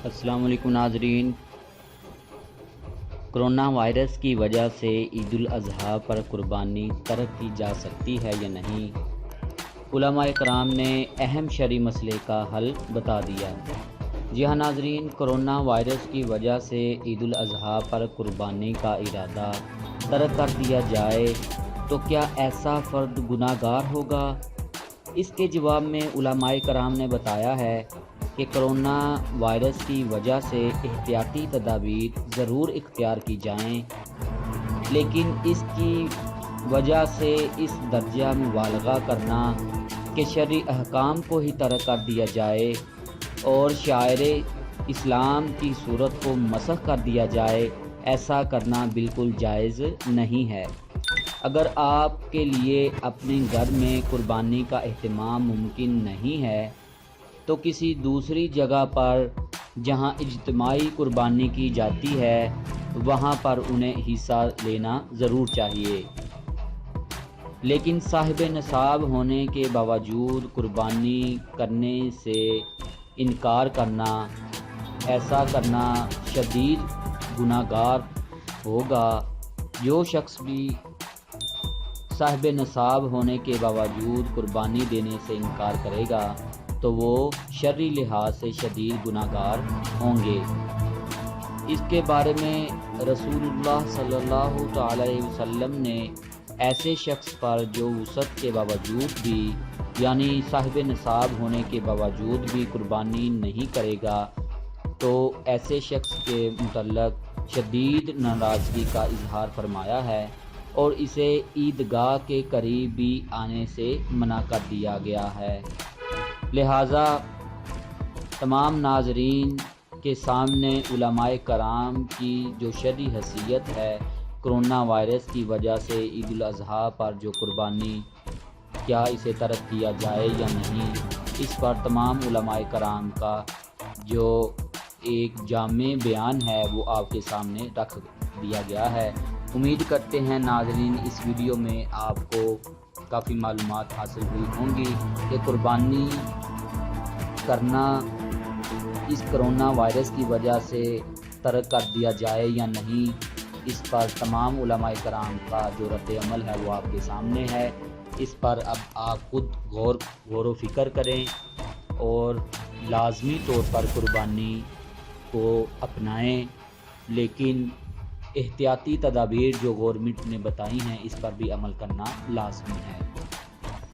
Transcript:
السلام علیکم ناظرین، کرونا وائرس کی وجہ سے عید الاضحیٰ پر قربانی ترک کی جا سکتی ہے یا نہیں؟ علماء کرام نے اہم شرعی مسئلے کا حل بتا دیا۔ جی ہاں ناظرین، کرونا وائرس کی وجہ سے عید الاضحیٰ پر قربانی کا ارادہ ترک کر دیا جائے تو کیا ایسا فرد گناہ گار ہوگا؟ اس کے جواب میں علماء کرام نے بتایا ہے کہ کرونا وائرس کی وجہ سے احتیاطی تدابیر ضرور اختیار کی جائیں، لیکن اس کی وجہ سے اس درجہ مبالغہ کرنا کہ شرعی احکام کو ہی ترک کر دیا جائے اور شعائر اسلام کی صورت کو مسخ کر دیا جائے، ایسا کرنا بالکل جائز نہیں ہے۔ اگر آپ کے لیے اپنے گھر میں قربانی کا اہتمام ممکن نہیں ہے تو کسی دوسری جگہ پر جہاں اجتماعی قربانی کی جاتی ہے وہاں پر انہیں حصہ لینا ضرور چاہیے، لیکن صاحب نصاب ہونے کے باوجود قربانی کرنے سے انکار کرنا، ایسا کرنا شدید گناہ گار ہوگا۔ جو شخص بھی صاحب نصاب ہونے کے باوجود قربانی دینے سے انکار کرے گا تو وہ شرعی لحاظ سے شدید گناہ گار ہوں گے۔ اس کے بارے میں رسول اللہ صلی اللہ علیہ وسلم نے ایسے شخص پر جو وسعت کے باوجود بھی یعنی صاحب نصاب ہونے کے باوجود بھی قربانی نہیں کرے گا تو ایسے شخص کے متعلق شدید ناراضگی کا اظہار فرمایا ہے اور اسے عیدگاہ کے قریب بھی آنے سے منع کر دیا گیا ہے۔ لہٰذا تمام ناظرین کے سامنے علماء کرام کی جو شرعی حیثیت ہے، کرونا وائرس کی وجہ سے عید الاضحیٰ پر جو قربانی کیا اسے ترک کیا جائے یا نہیں، اس پر تمام علماء کرام کا جو ایک جامع بیان ہے وہ آپ کے سامنے رکھ دیا گیا ہے۔ امید کرتے ہیں ناظرین اس ویڈیو میں آپ کو کافی معلومات حاصل ہوئی ہوں گی کہ قربانی کرنا اس کرونا وائرس کی وجہ سے ترک کر دیا جائے یا نہیں۔ اس پر تمام علماء کرام کا جو رد عمل ہے وہ آپ کے سامنے ہے۔ اس پر اب آپ خود غور و فکر کریں اور لازمی طور پر قربانی کو اپنائیں، لیکن احتیاطی تدابیر جو گورنمنٹ نے بتائی ہیں اس پر بھی عمل کرنا لازمی ہے۔